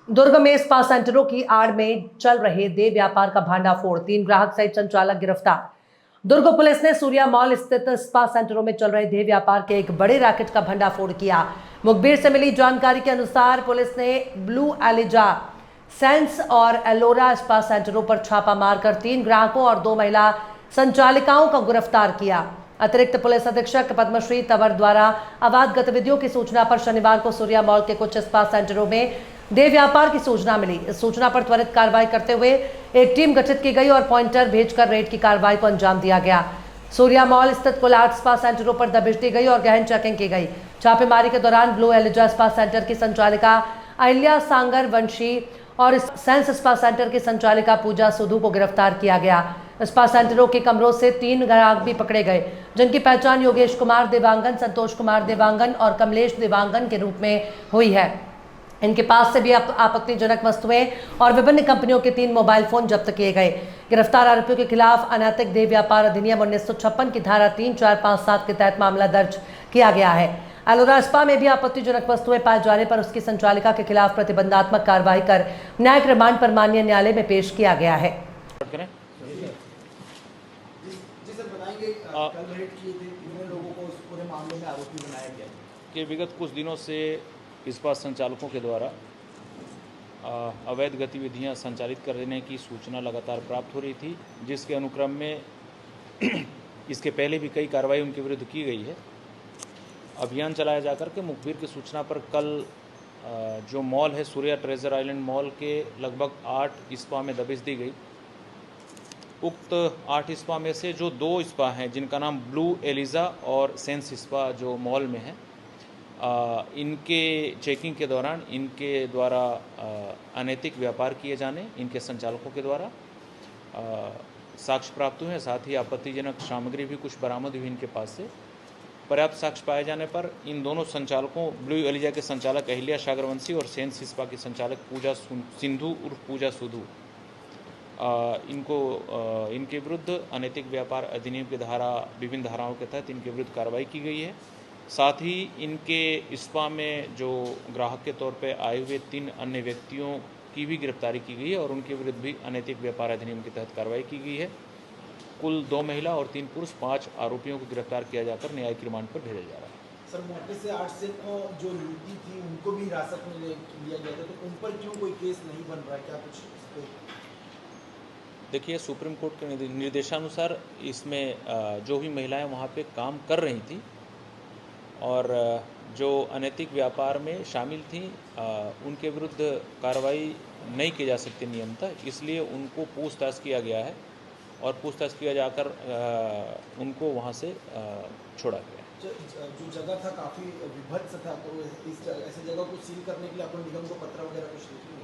दुर्ग में स्पा सेंटरों की आड़ में चल रहे देह व्यापार का भांडाफोड़, 3 ग्राहक सहित संचालक गिरफ्तार। दुर्ग पुलिस ने सूर्या मॉल स्थित स्पा सेंटरों में चल रहे देह व्यापार के एक बड़े रैकेट का भंडाफोड़ किया। मुखबिर से मिली जानकारी के अनुसार पुलिस ने ब्लू एलिजा, सेंस और एलोरा स्पा सेंटरों पर छापा मारकर 3 ग्राहकों और 2 महिला संचालिकाओं को गिरफ्तार किया। अतिरिक्त पुलिस अधीक्षक पद्मश्री तंवर द्वारा अवैध गतिविधियों की सूचना पर शनिवार को सूर्या मॉल के कुछ स्पा सेंटरों में देह व्यापार की सूचना मिली। इस सूचना पर त्वरित कार्रवाई करते हुए एक टीम गठित की गई और पॉइंटर भेजकर रेड की कार्रवाई को अंजाम दिया गया। सूर्या मॉल स्थित कुल 8 स्पा सेंटरों पर दबिश दी गई और गहन चेकिंग की गई। छापेमारी के दौरान ब्लू एलिजा स्पा सेंटर की संचालिका अहिल्या सांगर वंशी और सेंस स्पा सेंटर की संचालिका पूजा सुधू को गिरफ्तार किया गया। स्पा सेंटरों के कमरों से 3 ग्राहक भी पकड़े गए, जिनकी पहचान योगेश कुमार देवांगन, संतोष कुमार देवांगन और कमलेश देवांगन के रूप में हुई है। इनके पास से भी आपत्तिजनक वस्तुएं और विभिन्न कंपनियों के 3 मोबाइल फोन जब्त किए गए। गिरफ्तार आरोपियों के खिलाफ अनैतिक देह व्यापार अधिनियम 1956 की धारा 3, 4, 5, 7 के तहत मामला दर्ज किया गया है। एलोरा स्पा में भी आपत्तिजनक वस्तुएं पाए जाने पर उसकी संचालिका के खिलाफ प्रतिबंधात्मक कार्रवाई कर न्यायिक रिमांड पर माननीय न्यायालय में पेश किया गया है। कि विगत कुछ दिनों से इस्पात संचालकों के द्वारा अवैध गतिविधियां संचालित करने की सूचना लगातार प्राप्त हो रही थी, जिसके अनुक्रम में इसके पहले भी कई कार्रवाई उनके विरुद्ध की गई है। अभियान चलाया जाकर के मुखबिर की सूचना पर कल जो मॉल है सूर्या ट्रेजर आइलैंड मॉल के लगभग 8 स्पा में दबिश दी गई। उक्त 8 स्पा में से जो 2 स्पा हैं जिनका नाम ब्लू एलिजा और सेंस स्पा जो मॉल में है, इनके चेकिंग के दौरान इनके द्वारा अनैतिक व्यापार किए जाने, इनके संचालकों के द्वारा साक्ष्य प्राप्त हुए हैं। साथ ही आपत्तिजनक सामग्री भी कुछ बरामद हुई इनके पास से। पर्याप्त साक्ष्य पाए जाने पर इन दोनों संचालकों, ब्लू एलिजा के संचालक अहिल्या सागरवंशी और सेंस स्पा की संचालक पूजा सिंधु उर्फ पूजा सुधू, इनके विरुद्ध अनैतिक व्यापार अधिनियम की विभिन्न धाराओं के तहत इनके विरुद्ध कार्रवाई की गई है। साथ ही इनके स्पा में जो ग्राहक के तौर पे आए हुए 3 अन्य व्यक्तियों की भी गिरफ्तारी की गई है और उनके विरुद्ध भी अनैतिक व्यापार अधिनियम के तहत कार्रवाई की गई है। कुल 2 महिला और 3 पुरुष 5 आरोपियों को गिरफ्तार किया जाकर न्यायिक रिमांड पर भेजा जा रहा है। सर, मौके से 8 से जो युवती थी उनको भी हिरासत में लिया गया था, तो उन पर क्यों कोई केस नहीं बन रहा है? क्या कुछ देखिए, सुप्रीम कोर्ट के निर्देशानुसार इसमें जो भी महिलाएं वहाँ पे काम कर रही थी और जो अनैतिक व्यापार में शामिल थीं, उनके विरुद्ध कार्रवाई नहीं की जा सकती नियमतः, इसलिए उनको पूछताछ किया गया है और पूछताछ किया जाकर उनको वहाँ से छोड़ा गया। जो जगह था काफ़ी विभत्स था, तो ऐसी जगह को सील करने के लिए अपन निगम को पत्र वगैरह कुछ लिखेंगे?